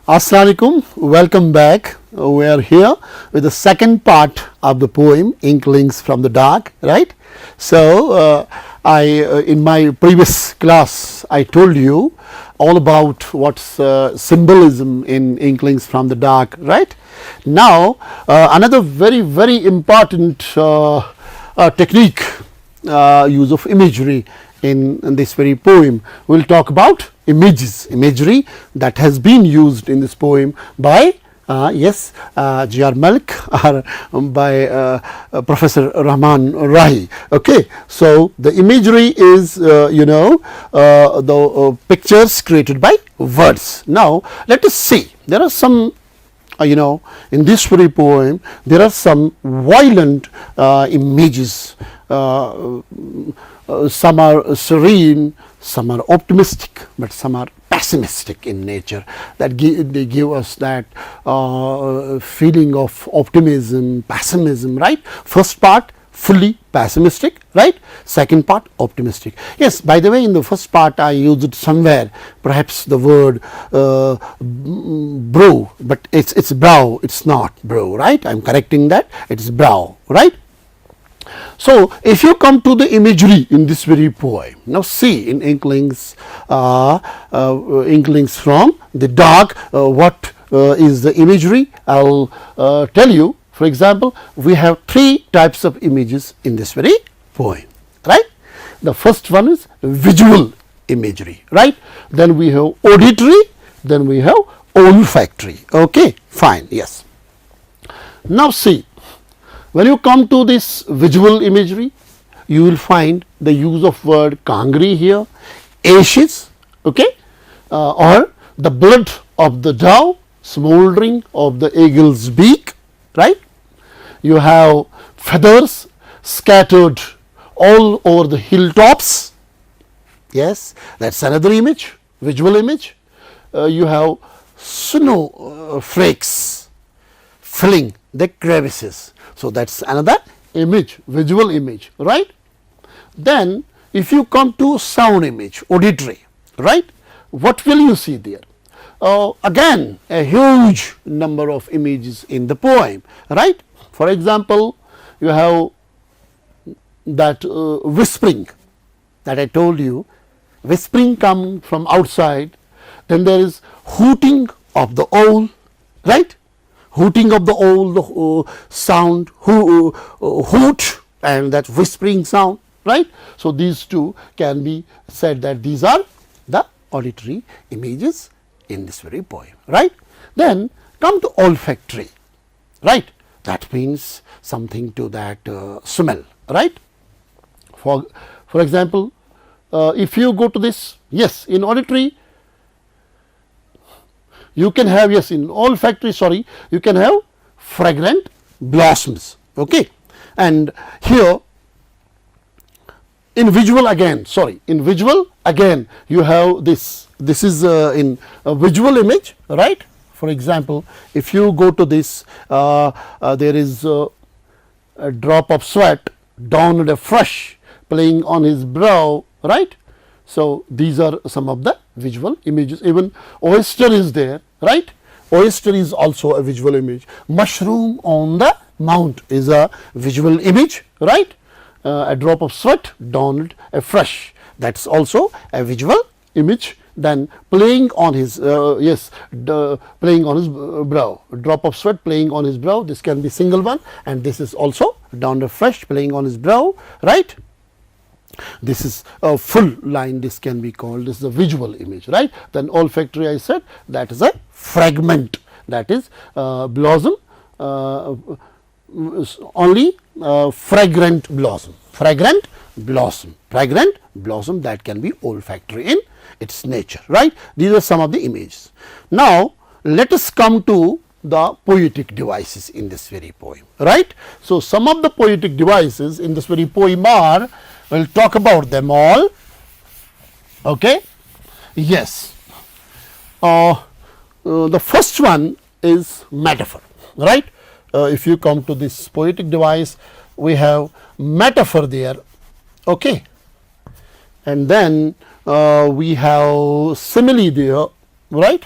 Assalamualaikum, welcome back. We are here with the second part of the poem Inklings from the Dark, right? So, in my previous class I told you all about what's symbolism in Inklings from the Dark, right? Now, another very important technique, use of imagery in this very poem. We will talk about imagery that has been used in this poem by G.R. Malik or by Professor Rahman Rahi. Okay, so the imagery is the pictures created by words. Now let us see, there are some in this very poem there are some violent images. Some are serene, some are optimistic, but some are pessimistic in nature, that they give us that feeling of optimism, pessimism, right? First part fully pessimistic, right? Second part optimistic. Yes, by the way, in the first part I used somewhere perhaps the word brow, but it's brow, it's not brow, right? I am correcting that, it is brow, right? So, if you come to the imagery in this very poem, now see in Inklings, Inklings from the Dark, what is the imagery? I will tell you. For example, we have three types of images in this very poem, right? The first one is visual imagery, right? Then we have auditory, then we have olfactory. Okay, fine, yes. Now see, when you come to this visual imagery, you will find the use of word kangri here, ashes, okay, or the blood of the dove, smouldering of the eagle's beak, right? You have feathers scattered all over the hilltops. Yes, that's another image, visual image. You have snow flakes filling the crevices. So, that is another image, visual image, right. Then if you come to sound image, auditory, right, what will you see there? Again a huge number of images in the poem, right. For example, you have that whispering that I told you, whispering come from outside. Then there is hooting of the owl, right. Hooting of the owl, the sound, hoot, and that whispering sound, right. So, these two can be said that these are the auditory images in this very poem, right. Then come to olfactory, right. That means something to that smell, right. For example, if you go to this, yes, in auditory you can have, yes, in olfactory, sorry, you can have fragrant blossoms, okay. And here in visual again, sorry, in visual again you have this is in a visual image, right. For example, if you go to this, there is a drop of sweat down a thrush playing on his brow, right. So, these are some of the visual images. Even oyster is there, right. Oyster is also a visual image. Mushroom on the mount is a visual image, right. A drop of sweat down a thrush, that is also a visual image. Then playing on his playing on his brow, a drop of sweat playing on his brow, this can be single one, and this is also down the thrush playing on his brow, right. This is a full line, this can be called, this is a visual image, right. Then olfactory, I said, that is a fragment, that is blossom, only fragrant blossom, that can be olfactory in its nature, right. These are some of the images. Now let us come to the poetic devices in this very poem, right. So, some of the poetic devices in this very poem are, we will talk about them all, okay. Yes, the first one is metaphor, right. If you come to this poetic device, we have metaphor there, okay, and then we have simile there, right.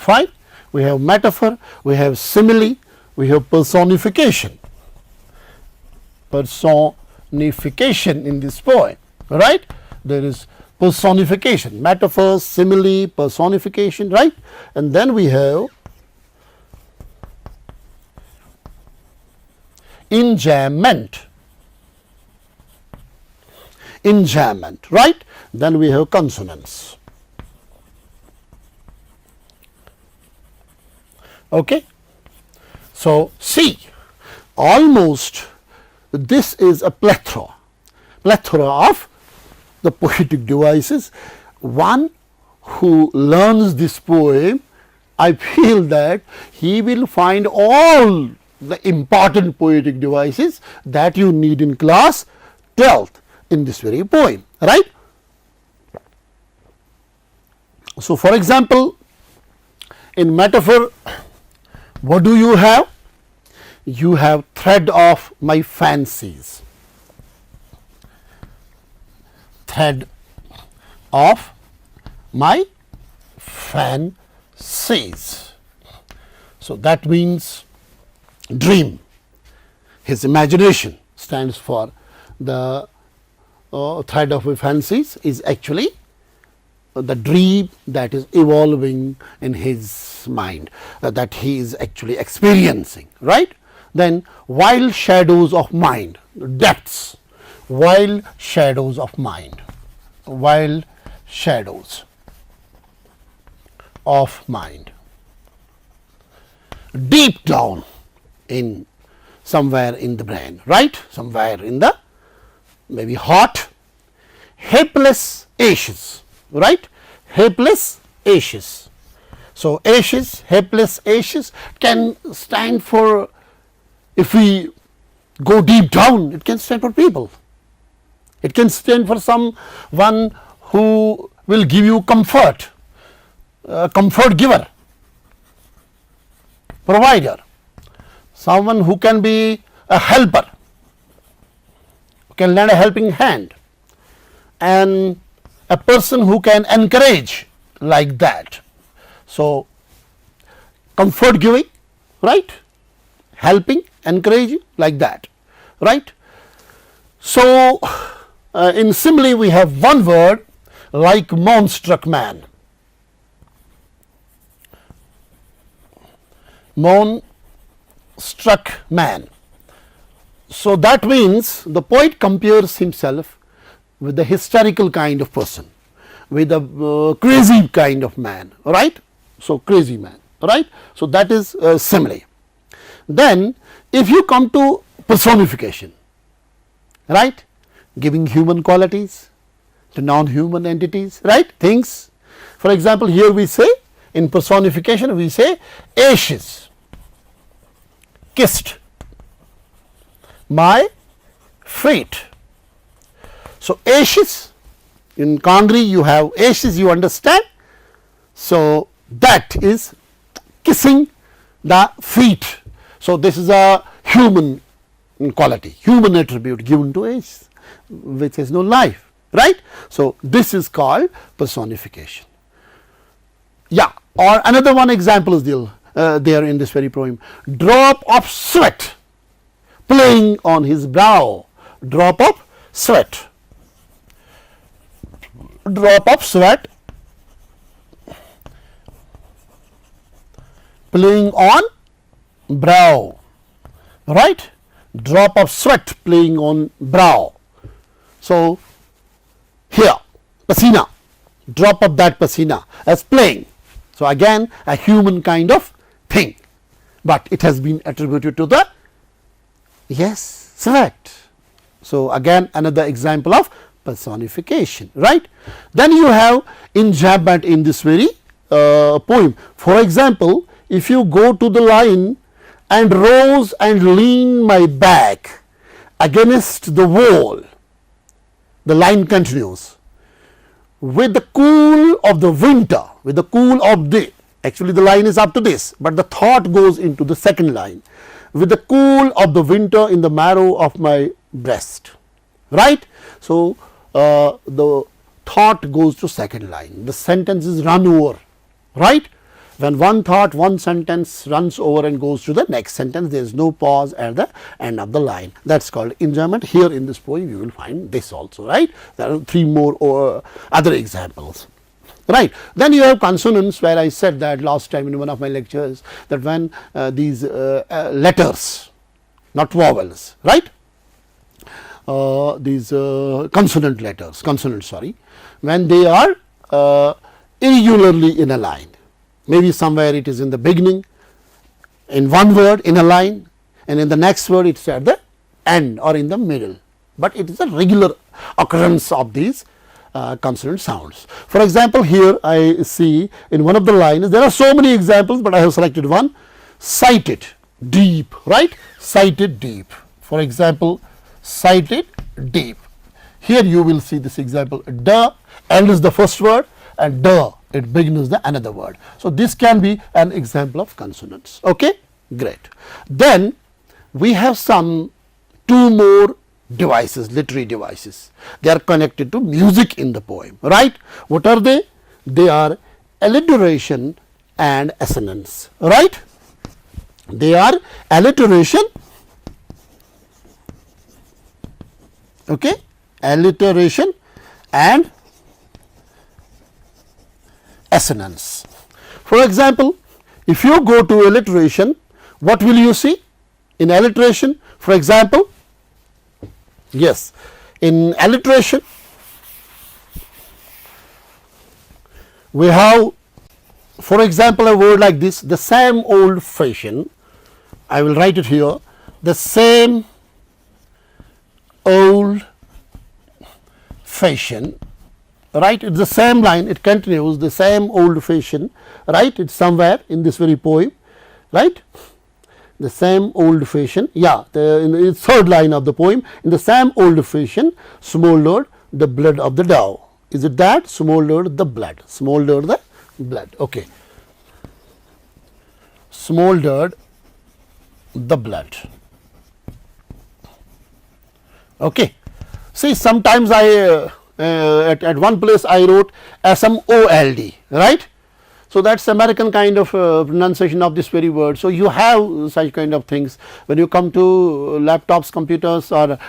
fine. We have metaphor, we have simile, we have personification. Personification in this poem, right? There is personification, metaphor, simile, personification, right? And then we have enjambment, right? Then we have consonance. Okay. So, see, almost this is a plethora of the poetic devices. One who learns this poem, I feel that he will find all the important poetic devices that you need in class 12th in this very poem, right? So, for example, in metaphor, what do you have? You have thread of my fancies, thread of my fancies. So, that means dream. His imagination stands for the thread of my fancies is actually the dream that is evolving in his mind, that he is actually experiencing, right? Then wild shadows of mind, depths, wild shadows of mind, wild shadows of mind, deep down in somewhere in the brain, right? Somewhere in the maybe heart, helpless ashes, right? Helpless ashes. So, ashes, helpless ashes can stand for, if we go deep down, it can stand for people. It can stand for someone who will give you comfort, comfort giver, provider, someone who can be a helper, who can lend a helping hand, and a person who can encourage like that. So, comfort giving, right? Helping, encouraging like that, right? So, in simile we have one word like moon-struck man. Moon-struck man. So, that means the poet compares himself with the hysterical kind of person, with a crazy kind of man, right? So, crazy man, right? So, that is simile. Then, if you come to personification, right, giving human qualities to non-human entities, right, things. For example, here we say in personification we say ashes kissed my feet. So, ashes, in Kangri you have ashes, you understand. So, that is kissing the feet. So, this is a human quality, human attribute given to ashes, which has no life, right. So, this is called personification. Yeah, or another one example is there in this very poem. Drop of sweat playing on his brow, drop of sweat, drop of sweat playing on brow, right? Drop of sweat playing on brow. So, here pasina, drop of that pasina as playing. So, again a human kind of thing, but it has been attributed to the, yes, sweat. So, again another example of personification, right. Then you have enjambment in this very poem. For example, if you go to the line, and rose and lean my back against the wall, the line continues, with the cool of the winter, with the cool of the, actually the line is up to this, but the thought goes into the second line, with the cool of the winter in the marrow of my breast, right. So, the thought goes to second line, the sentence is run over, right. When one thought, one sentence runs over and goes to the next sentence, there is no pause at the end of the line. That is called enjoyment. Here in this poem you will find this also, right. There are 3 more other examples. Right. Then you have consonants, where I said that last time in one of my lectures, that when these letters, not vowels, right, these consonant letters, when they are irregularly in a line, maybe somewhere it is in the beginning, in one word in a line, and in the next word it is at the end or in the middle, but it is a regular occurrence of these consonant sounds. For example, here I see in one of the lines, there are so many examples, but I have selected one, sighted deep, right, sighted deep. For example, sighted deep. Here you will see this example, the end is the first word and the it begins the another word. So, this can be an example of consonants. Okay, great. Then we have some 2 more devices, literary devices. They are connected to music in the poem, right. What are they? They are alliteration and assonance, right. They are alliteration, okay, alliteration and assonance. For example, if you go to alliteration, what will you see in alliteration? For example, yes, in alliteration we have, for example, a word like this, the same old fashion. I will write it here, the same old fashion, right. It is the same line, it continues, the same old fashion, right. It is somewhere in this very poem, right. The same old fashion, yeah, in the 3rd line of the poem, in the same old fashion smoldered the blood of the doe. Is it that? Smoldered the blood, smoldered the blood, okay. Smoldered the blood, okay. See, sometimes I at one place I wrote SMOLD, right. So, that is American kind of pronunciation of this very word. So, you have such kind of things when you come to laptops, computers or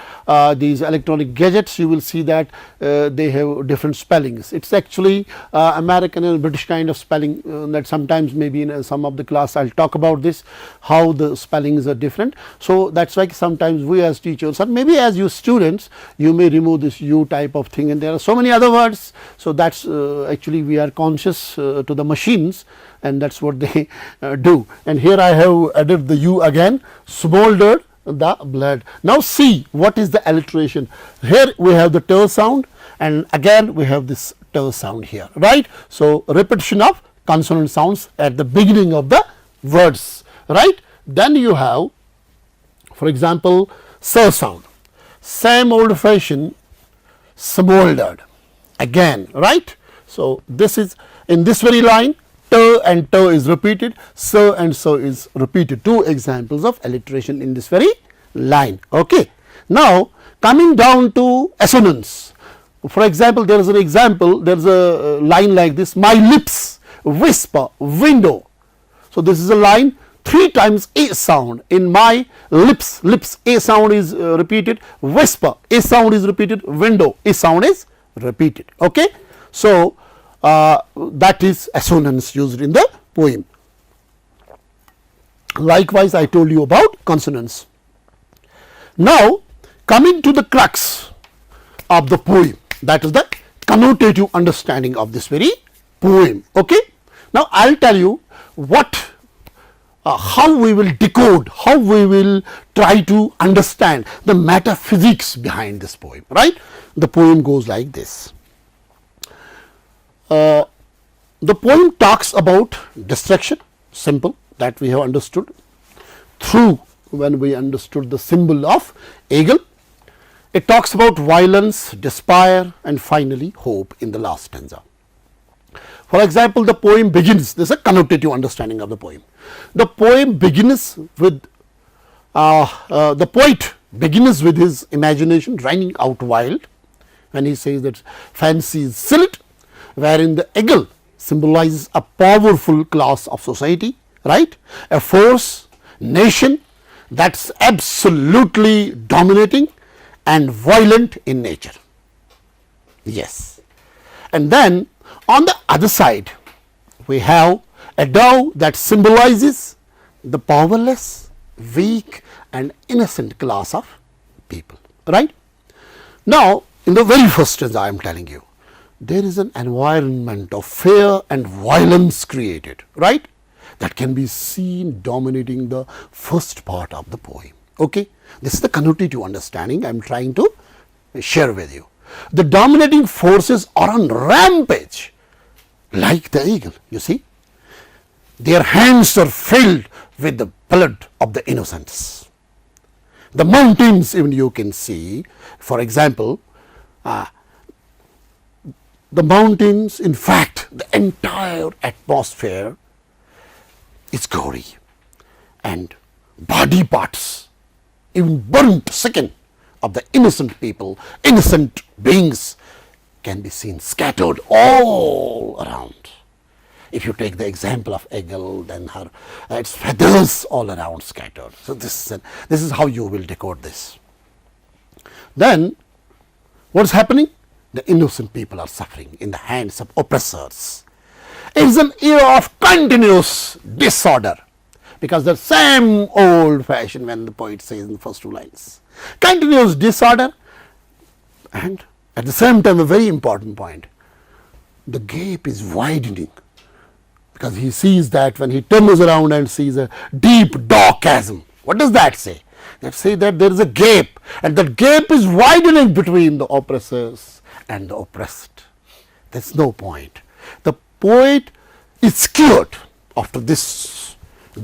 these electronic gadgets, you will see that they have different spellings. It is actually American and British kind of spelling that sometimes maybe in some of the class I will talk about this, how the spellings are different. So, that is why sometimes we as teachers or maybe as you students, you may remove this U type of thing, and there are so many other words. So, that is actually we are conscious to the machine, and that is what they do. And here I have added the U again, smoldered the blood. Now, see what is the alliteration. Here we have the t sound, and again we have this t sound here, right. So, repetition of consonant sounds at the beginning of the words, right. Then you have, for example, s sound, same old fashion, smoldered again, right. So, this is in this very line, t and t is repeated, s and s is repeated. 2 examples of alliteration in this very line. Okay. Now, coming down to assonance. For example, there is an example, there is a line like this, my lips whisper window. So, this is a line 3 times a sound in my lips, a sound is repeated, whisper a sound is repeated, window a sound is repeated. Okay. So, that is assonance used in the poem. Likewise, I told you about consonants. Now, coming to the crux of the poem, that is the connotative understanding of this very poem. Okay. Now, I will tell you what how we will decode, how we will try to understand the metaphysics behind this poem, right. The poem goes like this. The poem talks about destruction, simple, that we have understood through when we understood the symbol of eagle. It talks about violence, despair and finally hope in the last stanza. For example, the poem begins, this is a connotative understanding of the poem. The poem begins with, the poet begins with his imagination running out wild when he says that fancy is silent, wherein the eagle symbolizes a powerful class of society, right? A force, nation that's absolutely dominating and violent in nature. Yes. And then on the other side, we have a dove that symbolizes the powerless, weak and innocent class of people, right? Now, in the very first instance, I am telling you, there is an environment of fear and violence created, right? That can be seen dominating the first part of the poem. Okay, this is the connotative understanding I am trying to share with you. The dominating forces are on rampage, like the eagle. You see, their hands are filled with the blood of the innocents. The mountains, even you can see, for example, the mountains, in fact, the entire atmosphere is gory, and body parts, even burnt skin of the innocent people, innocent beings, can be seen scattered all around. If you take the example of eagle, then her its feathers all around scattered. So this is how you will decode this. Then what is happening? The innocent people are suffering in the hands of oppressors. It is an era of continuous disorder, because the same old fashion when the poet says in the first two lines, continuous disorder, and at the same time a very important point, the gap is widening, because he sees that when he turns around and sees a deep dark chasm. What does that say? That says that there is a gap, and that gap is widening between the oppressors and the oppressed. There is no point. The poet is scared after this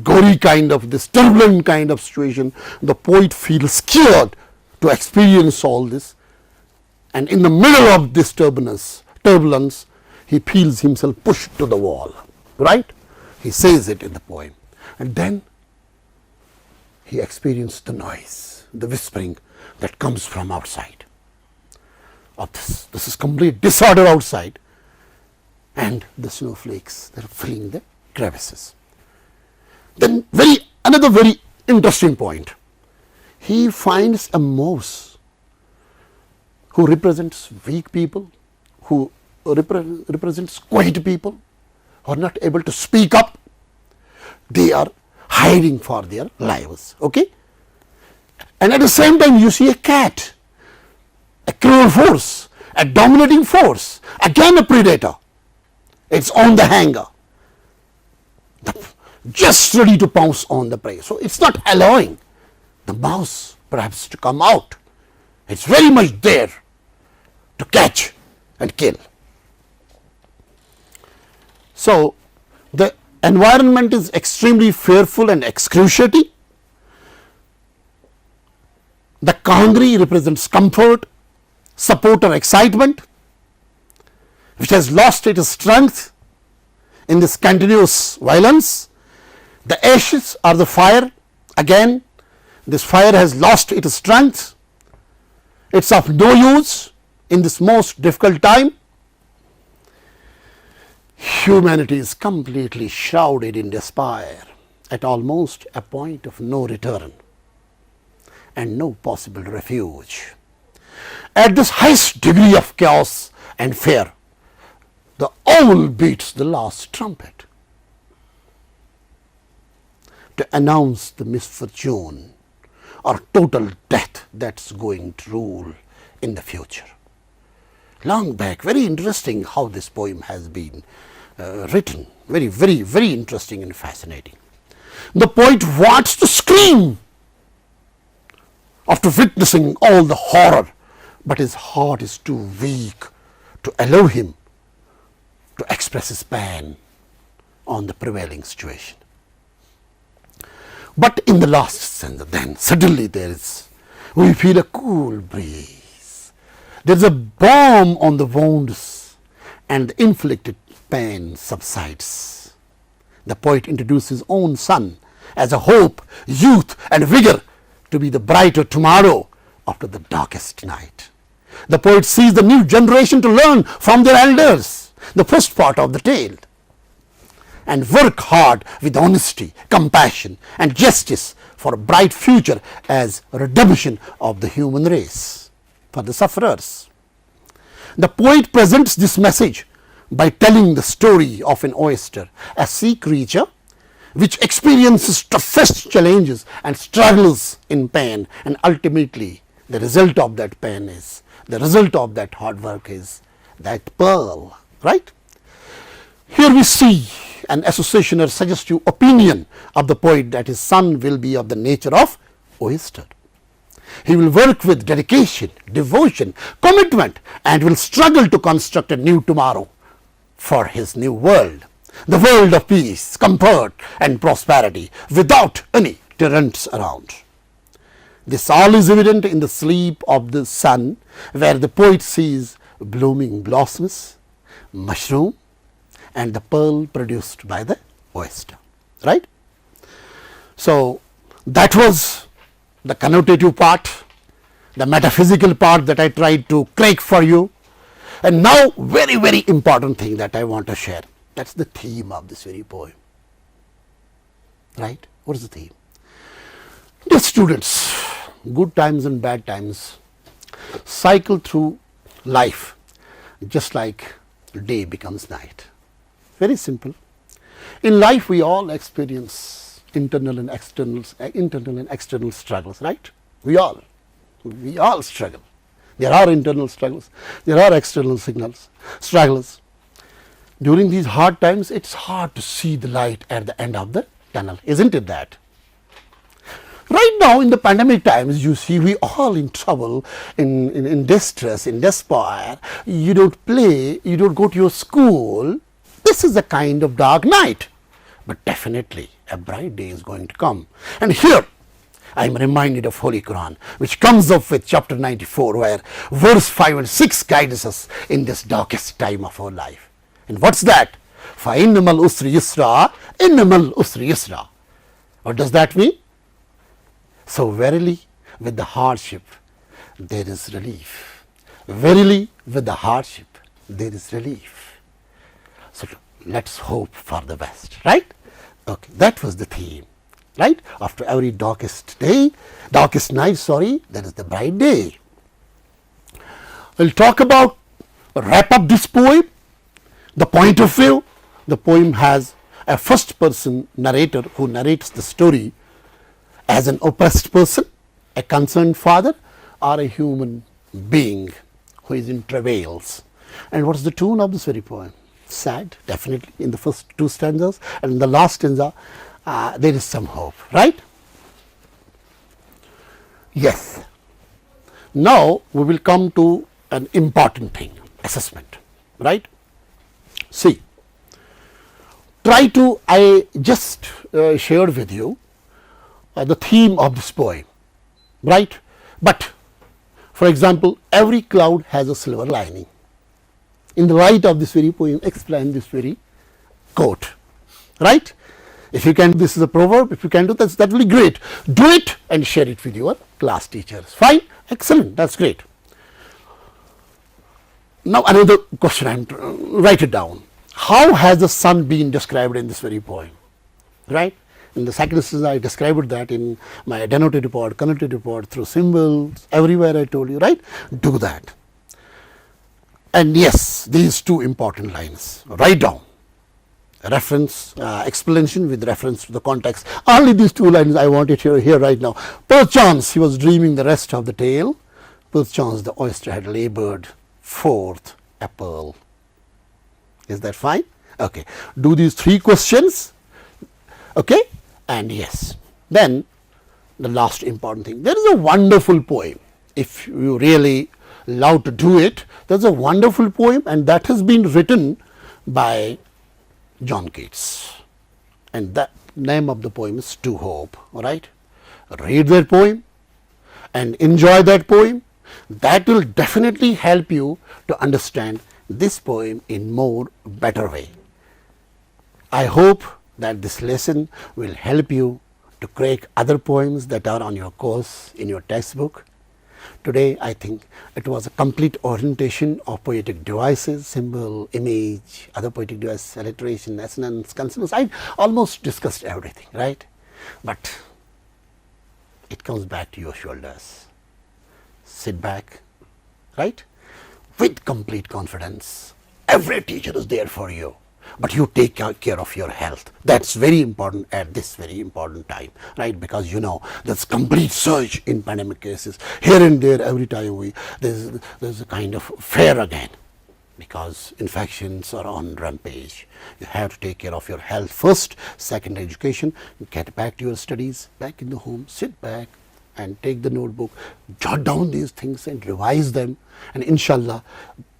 gory kind of, this turbulent kind of situation. The poet feels scared to experience all this, and in the middle of this turbulence, he feels himself pushed to the wall, right? He says it in the poem. And then he experienced the noise, the whispering that comes from outside of this. This is complete disorder outside, and the snowflakes that are filling the crevices. Then another very interesting point. He finds a mouse who represents weak people, who represents quiet people, who are not able to speak up. They are hiding for their lives. Okay? And at the same time, you see a cat, a cruel force, a dominating force, again a predator. It's on the hanger, just ready to pounce on the prey. So it's not allowing the mouse perhaps to come out. It's very much there to catch and kill. So the environment is extremely fearful and excruciating. The Kashmiri represents comfort, support or excitement, which has lost its strength in this continuous violence. The ashes are the fire. Again, this fire has lost its strength. It's of no use in this most difficult time. Humanity is completely shrouded in despair at almost a point of no return and no possible refuge. At this highest degree of chaos and fear, the owl beats the last trumpet to announce the misfortune or total death that's going to rule in the future. Long back, very interesting how this poem has been written. Very, very, very interesting and fascinating. The poet wants to scream after witnessing all the horror, but his heart is too weak to allow him to express his pain on the prevailing situation. But in the last stanza, then suddenly we feel a cool breeze. There is a balm on the wounds, and the inflicted pain subsides. The poet introduces his own son as a hope, youth and vigor to be the brighter tomorrow after the darkest night. The poet sees the new generation to learn from their elders. The first part of the tale, and work hard with honesty, compassion and justice for a bright future as redemption of the human race for the sufferers. The poet presents this message by telling the story of an oyster, a sea creature which experiences toughest challenges and struggles in pain, and ultimately the result of that pain is, the result of that hard work is that pearl, right? Here we see an associationer suggestive opinion of the poet that his son will be of the nature of oyster. He will work with dedication, devotion, commitment, and will struggle to construct a new tomorrow for his new world, the world of peace, comfort and prosperity without any tyrants around. This all is evident in the sleep of the sun, where the poet sees blooming blossoms, mushroom and the pearl produced by the oyster, right? So that was the connotative part, the metaphysical part that I tried to crack for you. And now very important thing that I want to share, that's the theme of this very poem, right? What is the theme? Dear students, good times and bad times cycle through life just like day becomes night. Very simple. In life we all experience internal and external struggles, right? We all struggle. There are internal struggles, there are external struggles. During these hard times, it's hard to see the light at the end of the tunnel, isn't it that? Right now in the pandemic times, you see we all in trouble, in distress, in despair. You don't play, you don't go to your school. This is a kind of dark night, but definitely a bright day is going to come. And here I am reminded of Holy Quran, which comes up with chapter 94, where verse 5 and 6 guides us in this darkest time of our life. And what's that? فَإِنَّمَا الْأُسْرِ يُسْرًا إِنَّمَا الْأُسْرِ يُسْرًا. What does that mean? So verily with the hardship there is relief. Verily with the hardship there is relief. So let's hope for the best, right? Okay, that was the theme, right? After every darkest night, there is the bright day. We'll talk about, wrap up this poem, the point of view. The poem has a first person narrator who narrates the story as an oppressed person, a concerned father, or a human being who is in travails. And what is the tune of this very poem? Sad, definitely, in the first two stanzas, and in the last stanza there is some hope, right? Yes. Now we will come to an important thing, assessment, right? See, I just shared with you the theme of this poem, right? But for example, every cloud has a silver lining. In the light of this very poem, explain this very quote, right? If you can, this is a proverb, if you can do that, that will be great. Do it and share it with your class teachers. Fine, excellent, that's great. Now another question, write it down. How has the sun been described in this very poem, right? In the second stanza, I described that in my denotative part, connotative part, through symbols, everywhere I told you, right? Do that. And yes, these two important lines, write down a reference, explanation with reference to the context. Only these two lines I want it here right now. Perchance he was dreaming the rest of the tale, perchance the oyster had labored forth a pearl. Is that fine? Okay. Do these three questions, okay? And yes, then the last important thing, there is a wonderful poem. If you really love to do it, there's a wonderful poem, and that has been written by John Keats, and the name of the poem is To Hope. All right, read that poem and enjoy that poem. That will definitely help you to understand this poem in more better way. I hope that this lesson will help you to crack other poems that are on your course in your textbook. Today I think it was a complete orientation of poetic devices, symbol, image, other poetic devices, alliteration, assonance, consonance. I almost discussed everything, right? But it comes back to your shoulders. Sit back, right? With complete confidence. Every teacher is there for you, but you take care of your health. That's very important at this very important time, right? Because you know there's complete surge in pandemic cases here and there. Every time there's a kind of fear again, because infections are on rampage. You have to take care of your health first. Second, education. Get back to your studies, back in the home. Sit back and take the notebook, jot down these things and revise them, and inshallah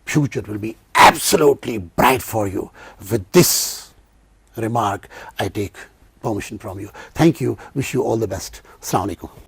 future will be absolutely bright for you. With this remark, I take permission from you. Thank you. Wish you all the best. Assalamu alaikum.